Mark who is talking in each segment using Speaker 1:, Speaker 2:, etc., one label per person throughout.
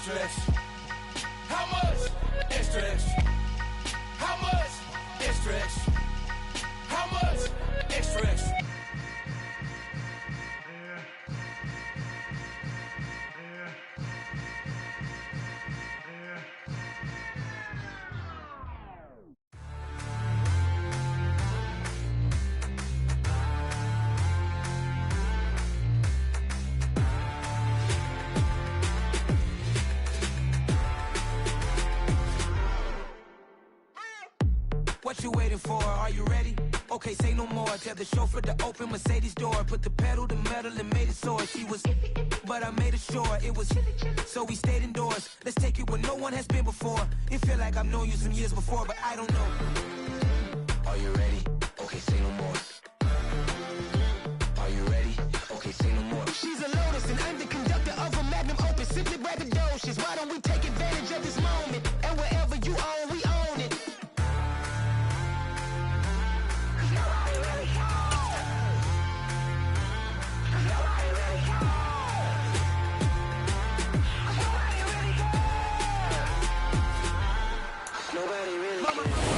Speaker 1: extra, extra? How much? Extra, extra. How much? Extra, extra. How much? Extra, extra.
Speaker 2: What you waiting for? Are you ready? Okay, say no more. Tell the chauffeur to open Mercedes door. Put the pedal to metal and made it soar. She was, but I made it sure it was. So we stayed indoors. Let's take it where no one has been before. It feel like I've known you some years before, but I don't know. Are you ready? Okay, say no more. Are you ready? Okay, say no more. She's a Lotus and I'm the conductor of a Magnum Opus. Simply braggadocious. Why don't we take advantage of this moment? And wherever you own, we own it.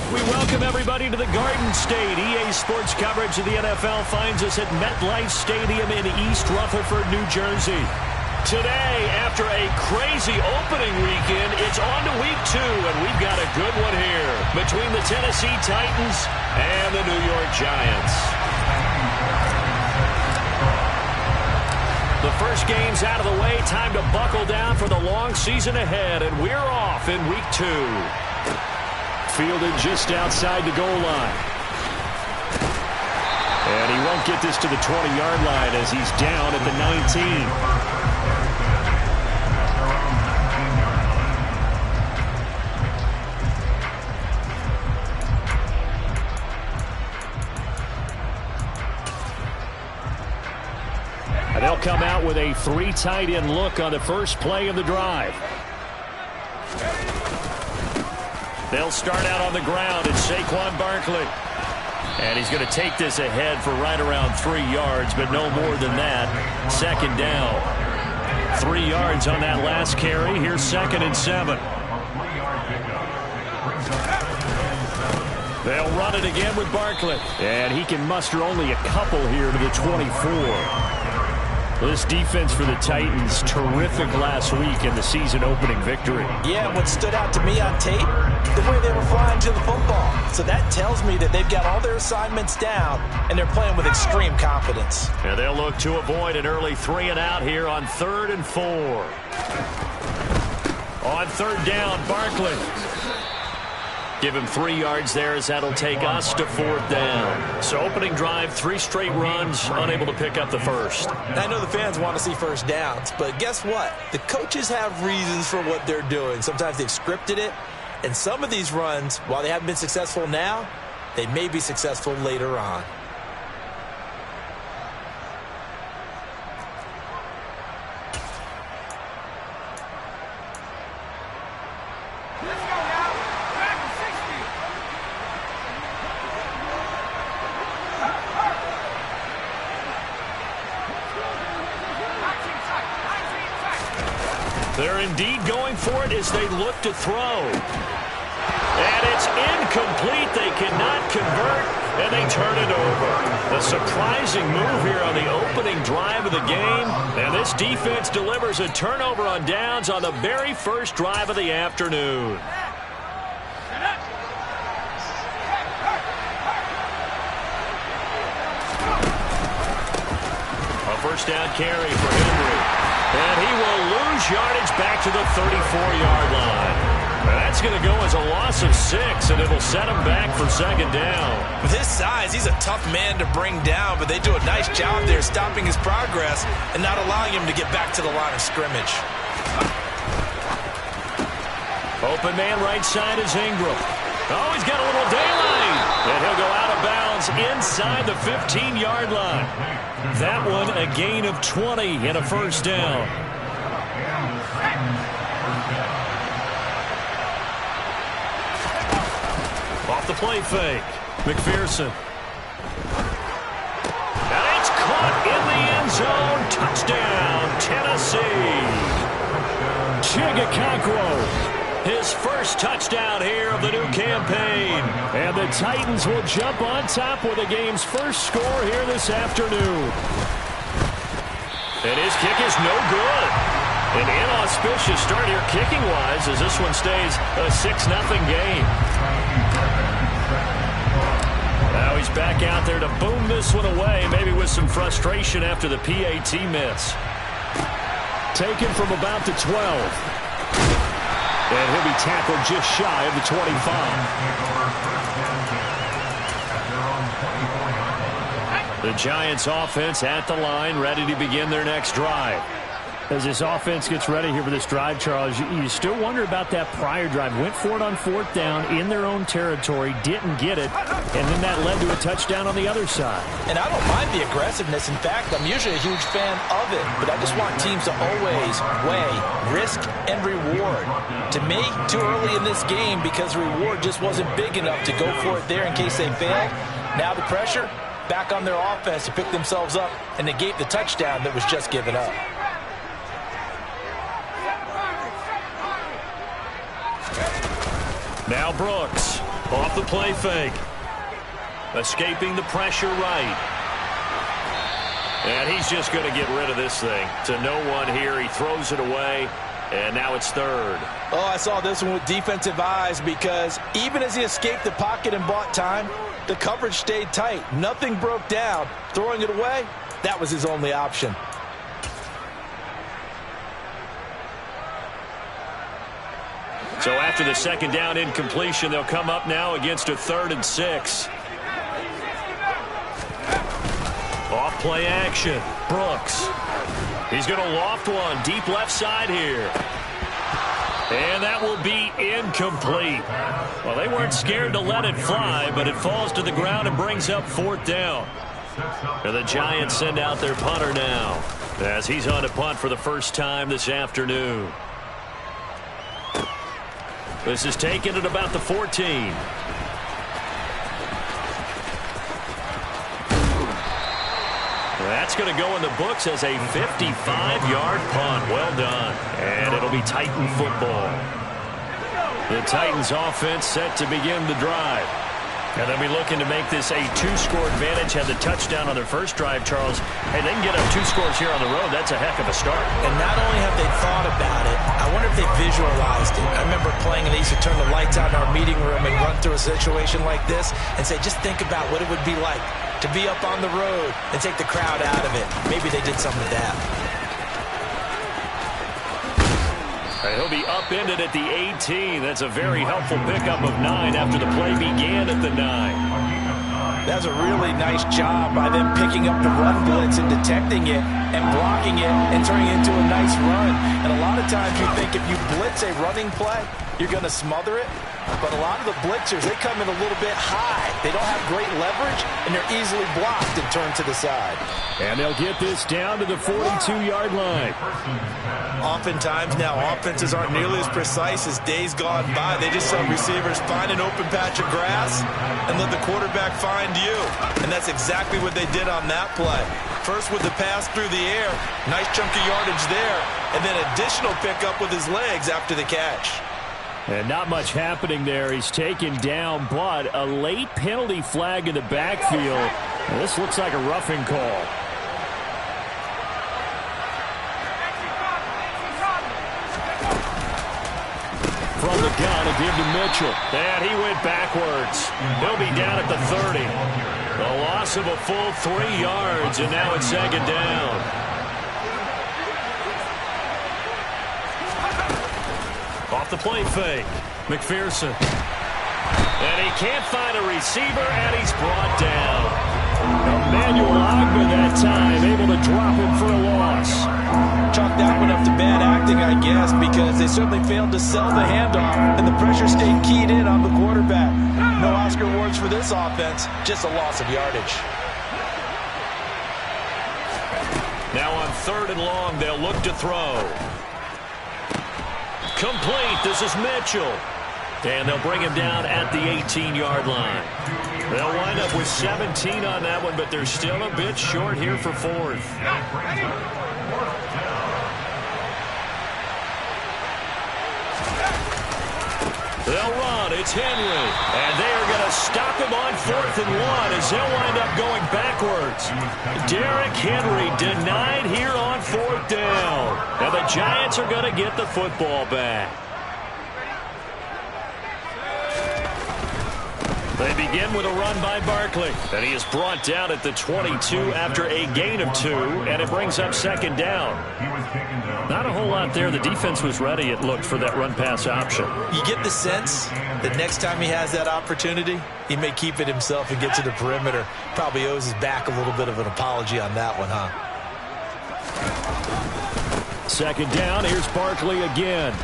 Speaker 3: We welcome everybody to the Garden State. EA Sports coverage of the NFL finds us at MetLife Stadium in East Rutherford, New Jersey. Today, after a crazy opening weekend, it's on to week 2, and we've got a good one here between the Tennessee Titans and the New York Giants. The first game's out of the way. Time to buckle down for the long season ahead, and we're off in week 2. Fielded just outside the goal line. And he won't get this to the 20-yard line as he's down at the 19. And they'll come out with a 3 tight end look on the first play of the drive. They'll start out on the ground. It's Saquon Barkley. And he's going to take this ahead for right around 3 yards, but no more than that. Second down. 3 yards on that last carry. Here's 2nd and 7. They'll run it again with Barkley. And he can muster only a couple here to the 24. This defense for the Titans, terrific last week in the season-opening victory.
Speaker 4: Yeah, what stood out to me on tape, the way they were flying to the football. So that tells me that they've got all their assignments down, and they're playing with extreme confidence.
Speaker 3: And they'll look to avoid an early 3-and-out here on 3rd and 4. On 3rd down, Barkley. Give him 3 yards there as that'll take us to 4th down. So opening drive, 3 straight runs, unable to pick up the first.
Speaker 4: I know the fans want to see first downs, but guess what? The coaches have reasons for what they're doing. Sometimes they've scripted it, and some of these runs, while they haven't been successful now, they may be successful later on.
Speaker 3: They're indeed going for it as they look to throw. And it's incomplete. They cannot convert, and they turn it over. A surprising move here on the opening drive of the game. And this defense delivers a turnover on downs on the very first drive of the afternoon. A first down carry for Henry. And he will lose yardage back to the 34-yard line. That's going to go as a loss of 6, and it will set him back for 2nd down.
Speaker 4: With his size, he's a tough man to bring down, but they do a nice job there stopping his progress and not allowing him to get back to the line of scrimmage.
Speaker 3: Open man right side is Ingram. Oh, he's got a little daylight. And he'll go out of bounds inside the 15-yard line. That one a gain of 20 and a first down. Off the play fake. McPherson. And it's caught in the end zone. Touchdown, Tennessee. His first touchdown here of the new campaign. And the Titans will jump on top with the game's first score here this afternoon. And his kick is no good. An inauspicious start here kicking-wise as this one stays a 6-0 game. Now he's back out there to boom this one away, maybe with some frustration after the PAT miss. Taken from about the 12. And he'll be tackled just shy of the 25. The Giants offense at the line, ready to begin their next drive. As this offense gets ready here for this drive, Charles, you still wonder about that prior drive. Went for it on 4th down in their own territory, didn't get it, and then that led to a touchdown on the other side.
Speaker 4: And I don't mind the aggressiveness. In fact, I'm usually a huge fan of it, but I just want teams to always weigh risk and reward. To me, too early in this game because the reward just wasn't big enough to go for it there in case they failed. Now the pressure back on their offense to pick themselves up and negate the touchdown that was just given up.
Speaker 3: Now Brooks, off the play fake. Escaping the pressure right. And he's just going to get rid of this thing. To no one here, he throws it away, and now it's 3rd.
Speaker 4: Oh, I saw this one with defensive eyes because even as he escaped the pocket and bought time, the coverage stayed tight. Nothing broke down. Throwing it away, that was his only option.
Speaker 3: So after the 2nd down incompletion, they'll come up now against a 3rd and 6. Off play action. Brooks. He's going to loft one deep left side here. And that will be incomplete. Well, they weren't scared to let it fly, but it falls to the ground and brings up 4th down. And the Giants send out their punter now as he's on to punt for the first time this afternoon. This is taken at about the 14. That's going to go in the books as a 55-yard punt. Well done. And it'll be Titan football. The Titans offense set to begin the drive. And they'll be looking to make this a 2-score advantage. Had the touchdown on their first drive, Charles. Hey, they can get up 2 scores here on the road. That's a heck of a start.
Speaker 4: And not only have they thought about it, I wonder if they visualized it. I remember playing and they used to turn the lights out in our meeting room and run through a situation like this and say, just think about what it would be like to be up on the road and take the crowd out of it. Maybe they did some of that.
Speaker 3: He'll be upended at the 18. That's a very helpful pickup of 9 after the play began at the 9.
Speaker 4: That's a really nice job by them picking up the run blitz and detecting it and blocking it and turning it into a nice run. And a lot of times you think if you blitz a running play, you're going to smother it. But a lot of the blitzers, they come in a little bit high. They don't have great leverage, and they're easily blocked and turned to the side.
Speaker 3: And they'll get this down to the 42-yard line.
Speaker 4: Oftentimes now, offenses aren't nearly as precise as days gone by. They just let receivers find an open patch of grass and let the quarterback find you. And that's exactly what they did on that play. First with the pass through the air, nice chunk of yardage there, and then additional pickup with his legs after the catch.
Speaker 3: And not much happening there. He's taken down, but a late penalty flag in the backfield. And this looks like a roughing call. From the gun, a give to Mitchell. And he went backwards. He'll be down at the 30. A loss of a full 3 yards, and now it's 2nd down. Off the play fake. McPherson. And he can't find a receiver, and he's brought down. Emmanuel Ogba that time, able to drop him for a loss.
Speaker 4: Chalk that one up to bad acting, I guess, because they certainly failed to sell the handoff, and the pressure stayed keyed in on the quarterback. No Oscar awards for this offense, just a loss of yardage.
Speaker 3: Now on 3rd and long, they'll look to throw. Complete. This is Mitchell. And they'll bring him down at the 18-yard line. They'll wind up with 17 on that one, but they're still a bit short here for 4th. They'll run. It's Henry. And they are going to stop him on 4th and 1 as they'll wind up going backwards. Derrick Henry denied here on 4th down. Now the Giants are going to get the football back. They begin with a run by Barkley. And he is brought down at the 22 after a gain of 2. And it brings up 2nd down. Not a whole lot there. The defense was ready, it looked, for that run-pass option.
Speaker 4: You get the sense that next time he has that opportunity, he may keep it himself and get to the perimeter. Probably owes his back a little bit of an apology on that one, huh?
Speaker 3: 2nd down. Here's Barkley again.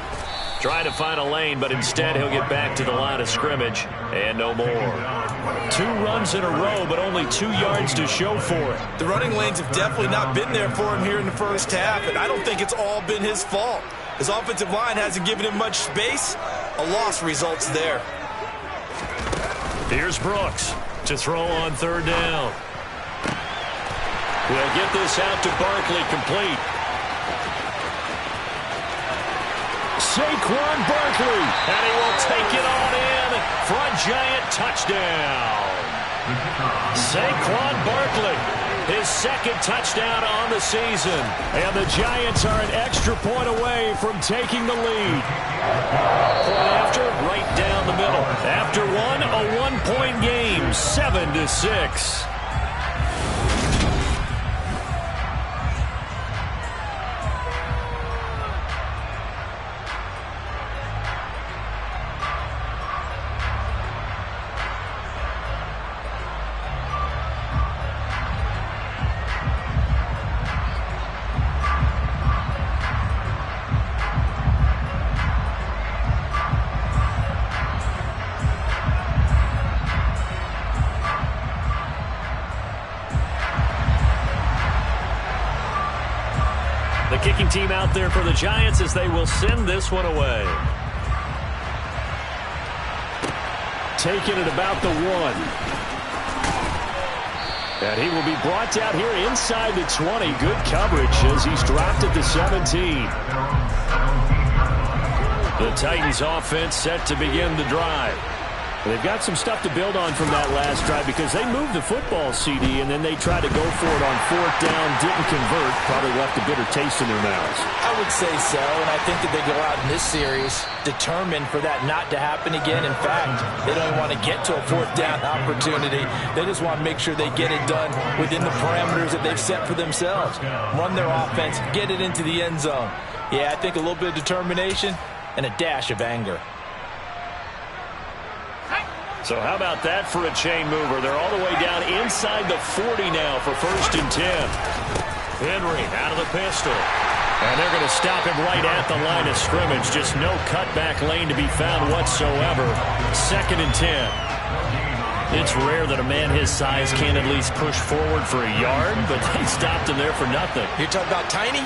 Speaker 3: Trying to find a lane, but instead he'll get back to the line of scrimmage. And no more. 2 runs in a row, but only 2 yards to show for it.
Speaker 4: The running lanes have definitely not been there for him here in the first half, and I don't think it's all been his fault. His offensive line hasn't given him much space. A loss results there.
Speaker 3: Here's Brooks to throw on 3rd down. We'll get this out to Barkley, complete. Saquon Barkley, and he will take it on in for a Giant touchdown. Saquon Barkley, his 2nd touchdown on the season, and the Giants are an extra point away from taking the lead. Point after, right down the middle. After one, a 1-point game, 7-6. The kicking team out there for the Giants as they will send this one away. Taking it about the 1. And he will be brought down here inside the 20. Good coverage as he's dropped at the 17. The Titans offense set to begin the drive. They've got some stuff to build on from that last drive because they moved the football, CD, and then they tried to go for it on 4th down, didn't convert, probably left a bitter taste in their mouths.
Speaker 4: I would say so, and I think that they go out in this series determined for that not to happen again. In fact, they don't even want to get to a 4th down opportunity. They just want to make sure they get it done within the parameters that they've set for themselves. Run their offense, get it into the end zone. Yeah, I think a little bit of determination and a dash of anger.
Speaker 3: So how about that for a chain mover? They're all the way down inside the 40 now for 1st and 10. Henry out of the pistol. And they're going to stop him right at the line of scrimmage. Just no cutback lane to be found whatsoever. 2nd and 10. It's rare that a man his size can't at least push forward for a yard, but they stopped him there for nothing.
Speaker 4: You're talking about tiny?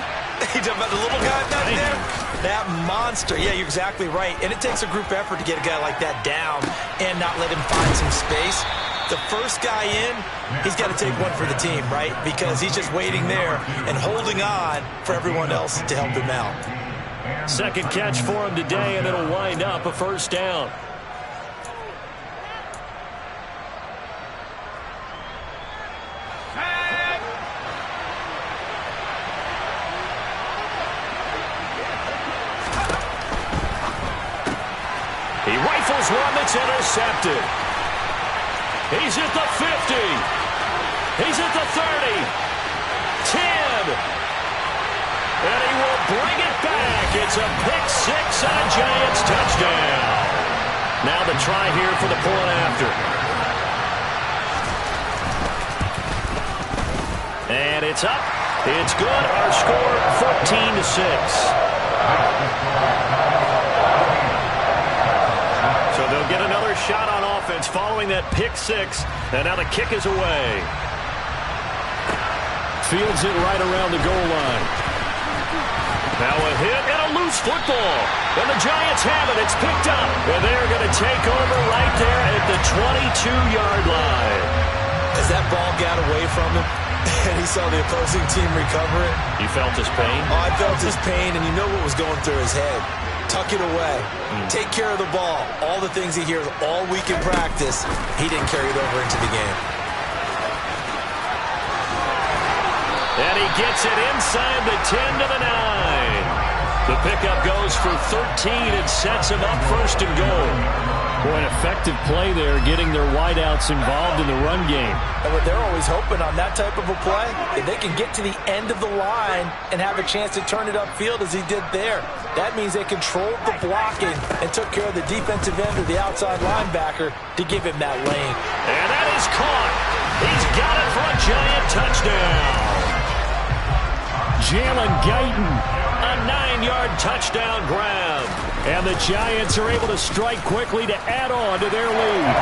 Speaker 4: You're talking about the little guy back there? That monster. Yeah, you're exactly right. And it takes a group effort to get a guy like that down and not let him find some space. The first guy in, he's got to take one for the team, right? Because he's just waiting there and holding on for everyone else to help him out.
Speaker 3: 2nd catch for him today, and it'll wind up a 1st down. He rifles one that's intercepted. He's at the 50. He's at the 30. 10. And he will bring it back. It's a pick-6 and a Giants touchdown. Now the try here for the point after. And it's up. It's good. Our score 14-6. So they'll get another shot on offense following that pick-6, and now the kick is away. Fields it right around the goal line. Now a hit and a loose football. And the Giants have it. It's picked up. And they're going to take over right there at the 22-yard line.
Speaker 4: As that ball got away from him, and he saw the opposing team recover it.
Speaker 3: You felt his pain?
Speaker 4: Oh, I felt his pain, and you know what was going through his head. Tuck it away. Take care of the ball. All the things he hears all week in practice, he didn't carry it over into the game.
Speaker 3: And he gets it inside the 10 to the 9. The pickup goes for 13 and sets him up first and goal. Boy, an effective play there, getting their wideouts involved in the run game.
Speaker 4: And what they're always hoping on that type of a play, if they can get to the end of the line and have a chance to turn it upfield as he did there, that means they controlled the blocking and took care of the defensive end or the outside linebacker to give him that lane.
Speaker 3: And that is caught. He's got it for a Giant touchdown. Jalen Guyton, a 9-yard touchdown grab. And the Giants are able to strike quickly to add on to their lead.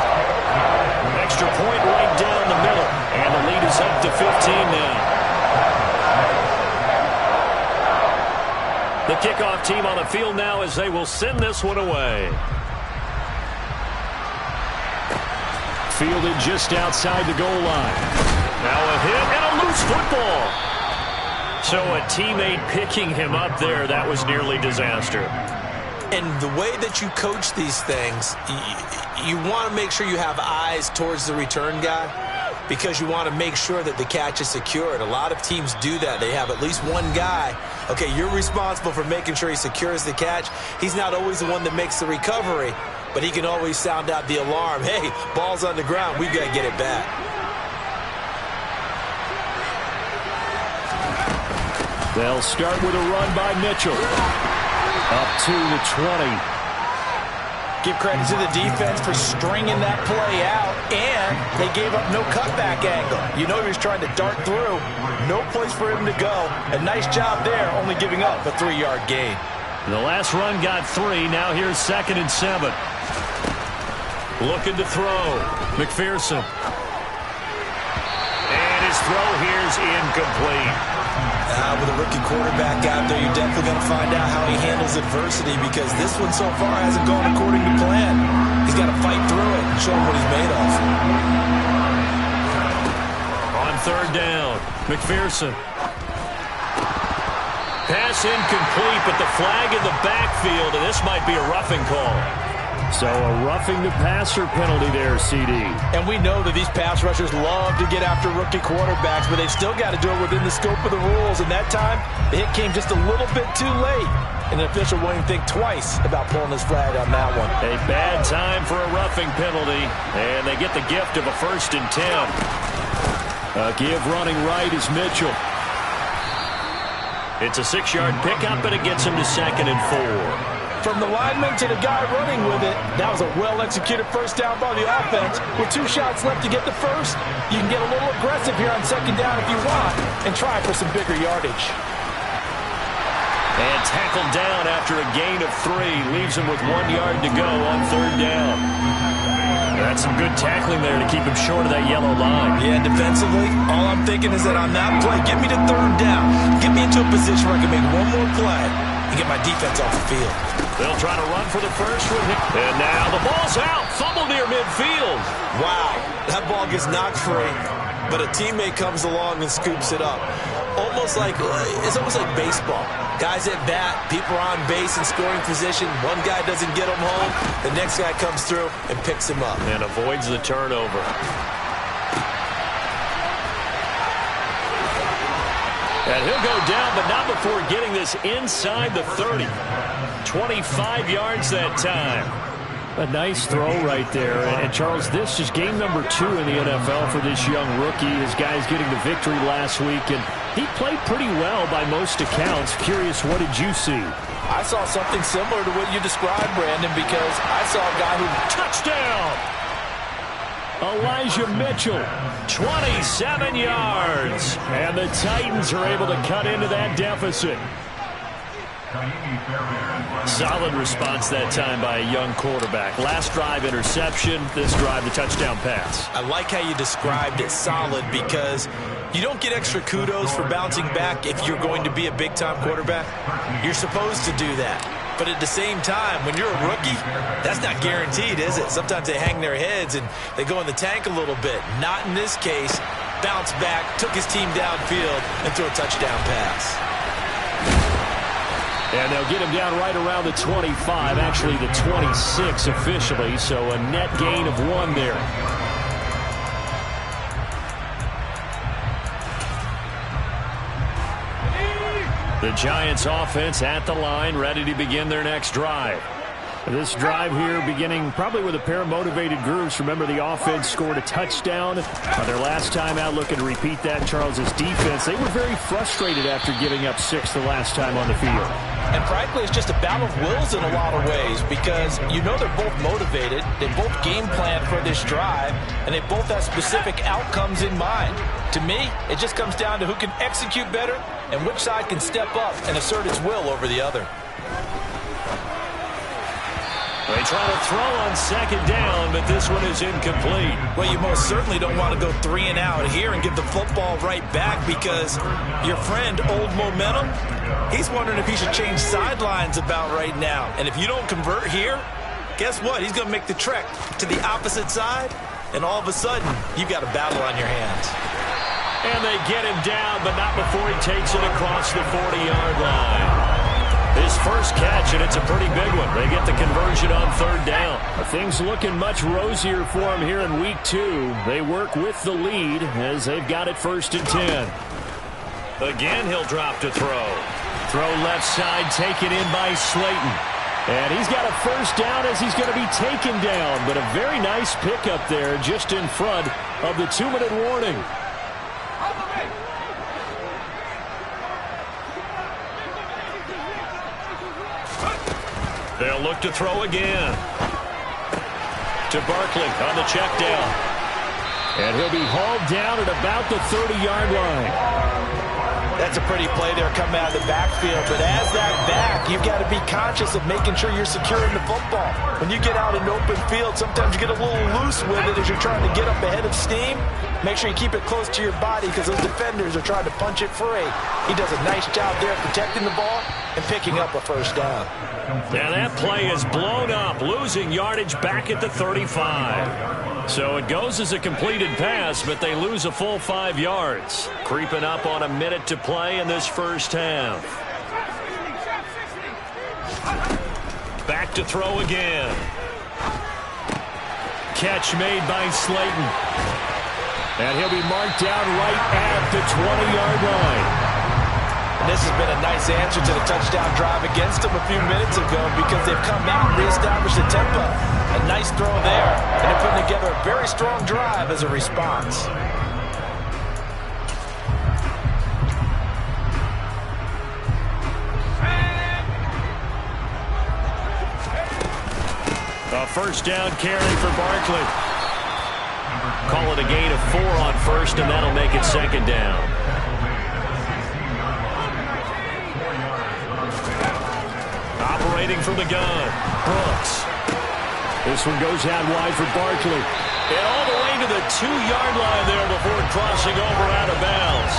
Speaker 3: Extra point right down the middle. And the lead is up to 15 now. The kickoff team on the field now as they will send this one away. Fielded just outside the goal line. Now a hit and a loose football. So a teammate picking him up there, that was nearly disaster.
Speaker 4: And the way that you coach these things, you want to make sure you have eyes towards the return guy because you want to make sure that the catch is secured. A lot of teams do that. They have at least one guy. Okay, you're responsible for making sure he secures the catch. He's not always the one that makes the recovery, but he can always sound out the alarm. Hey, ball's on the ground. We've got to get it back.
Speaker 3: They'll start with a run by Mitchell. Up to the 20.
Speaker 4: Give credit to the defense for stringing that play out, and they gave up no cutback angle. You know he was trying to dart through. No place for him to go. A nice job there, only giving up a 3-yard gain.
Speaker 3: The last run got 3. Now here's 2nd and 7. Looking to throw. McPherson. And his throw here's incomplete.
Speaker 4: With a rookie quarterback out there, you're definitely going to find out how he handles adversity because this one so far hasn't gone according to plan. He's got to fight through it and show him what he's made of.
Speaker 3: On 3rd down, McPherson. Pass incomplete, but the flag in the backfield, and this might be a roughing call. So a roughing the passer penalty there, CD.
Speaker 4: And we know that these pass rushers love to get after rookie quarterbacks, but they've still got to do it within the scope of the rules. And that time, the hit came just a little bit too late. And the official won't even think twice about pulling his flag on that one.
Speaker 3: A bad time for a roughing penalty. And they get the gift of a 1st and 10. A give running right is Mitchell. It's a 6-yard pickup, and it gets him to 2nd and 4.
Speaker 4: From the lineman to the guy running with it, that was a well-executed first down by the offense. With 2 shots left to get the first, you can get a little aggressive here on 2nd down if you want and try for some bigger yardage.
Speaker 3: And tackled down after a gain of 3. Leaves him with 1 yard to go on 3rd down. That's some good tackling there to keep him short of that yellow line.
Speaker 4: Yeah, defensively, all I'm thinking is that on that play, get me to 3rd down. Get me into a position where I can make one more play and get my defense off the field.
Speaker 3: They'll try to run for the first with him. And now the ball's out. Fumble near midfield.
Speaker 4: Wow, that ball gets knocked free, but a teammate comes along and scoops it up. It's almost like baseball. Guys at bat, people are on base in scoring position. One guy doesn't get him home. The next guy comes through and picks him up.
Speaker 3: And avoids the turnover. And he'll go down, but not before getting this inside the 30. 25 yards that time. A nice throw right there. And Charles, this is game number 2 in the NFL for this young rookie. His guys getting the victory last week, and he played pretty well by most accounts. Curious, what did you see?
Speaker 4: I saw something similar to what you described, Brandon, because I saw a guy who...
Speaker 3: Touchdown! Elijah Mitchell, 27 yards. And the Titans are able to cut into that deficit. Solid response that time by a young quarterback. Last drive, interception. This drive, the touchdown pass.
Speaker 4: I like how you described it, solid, because you don't get extra kudos for bouncing back if you're going to be a big-time quarterback. You're supposed to do that. But at the same time, when you're a rookie, that's not guaranteed, is it? Sometimes they hang their heads and they go in the tank a little bit. Not in this case. bounced back, took his team downfield, and threw a touchdown pass.
Speaker 3: And they'll get him down right around the 25, actually the 26 officially, so a net gain of 1 there. The Giants offense at the line, ready to begin their next drive. This drive here beginning probably with a pair of motivated groups. Remember, the offense scored a touchdown their last time out. Looking to repeat that. Charles's defense, they were very frustrated after giving up 6 the last time on the field.
Speaker 4: And frankly, it's just a battle of wills in a lot of ways because you know they're both motivated. They both game plan for this drive, and they both have specific outcomes in mind. To me, it just comes down to who can execute better and which side can step up and assert its will over the other.
Speaker 3: They try to throw on second down, but this one is incomplete.
Speaker 4: Well, you most certainly don't want to go 3 and out here and give the football right back because your friend, Old Momentum, he's wondering if he should change sidelines about right now. And if you don't convert here, guess what? He's going to make the trek to the opposite side, and all of a sudden, you've got a battle on your hands.
Speaker 3: And they get him down, but not before he takes it across the 40-yard line. His first catch, and it's a pretty big one. They get the conversion on third down. Things looking much rosier for him here in week 2. They work with the lead as they've got it 1st and 10. Again, he'll drop to throw. Throw left side, taken in by Slayton. And he's got a first down as he's going to be taken down. But a very nice pickup there just in front of the 2-minute warning. They'll look to throw again. To Barkley on the check down. And he'll be hauled down at about the 30-yard line.
Speaker 4: That's a pretty play there coming out of the backfield. But as that back, you've got to be conscious of making sure you're securing the football. When you get out in open field, sometimes you get a little loose with it as you're trying to get up ahead of steam. Make sure you keep it close to your body because those defenders are trying to punch it free. He does a nice job there protecting the ball and picking up a first down.
Speaker 3: And that play is blown up, losing yardage back at the 35. So it goes as a completed pass, but they lose a full 5 yards. Creeping up on a minute to play in this first half. Back to throw again. Catch made by Slayton. And he'll be marked down right at the 20-yard line.
Speaker 4: This has been a nice answer to the touchdown drive against them a few minutes ago because they've come out and reestablished the tempo. A nice throw there, and they're putting together a very strong drive as a response.
Speaker 3: A first down carry for Barkley. Call it a gain of 4 on first, and that'll make it second down. Operating from the gun, Brooks. This one goes out wide for Barkley. And all the way to the 2-yard line there before crossing over out of bounds.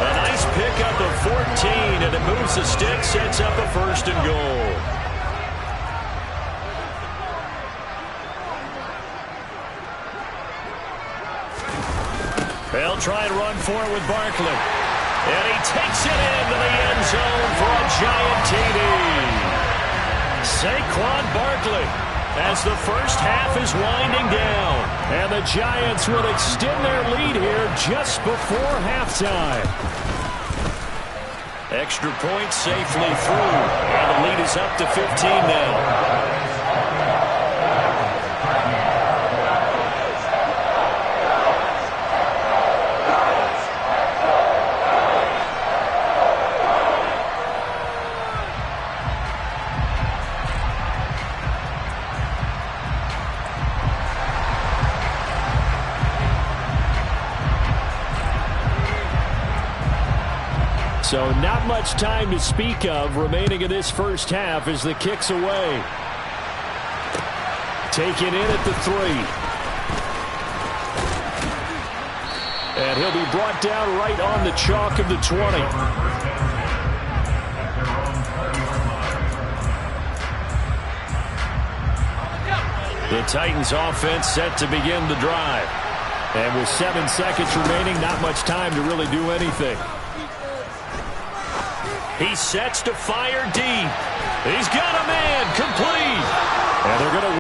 Speaker 3: A nice pickup of 14, and it moves the stick, sets up a 1st and goal. They'll try and run for it with Barkley. And he takes it into the end zone for a giant TD. Saquon Barkley as the first half is winding down. And the Giants will extend their lead here just before halftime. Extra point safely through. And the lead is up to 15 now. So not much time to speak of remaining in this first half as the kick's away. Taken in at the 3. And he'll be brought down right on the chalk of the 20. The Titans offense set to begin the drive. And with 7 seconds remaining, not much time to really do anything. He sets to fire deep. He's got a man complete. And they're going to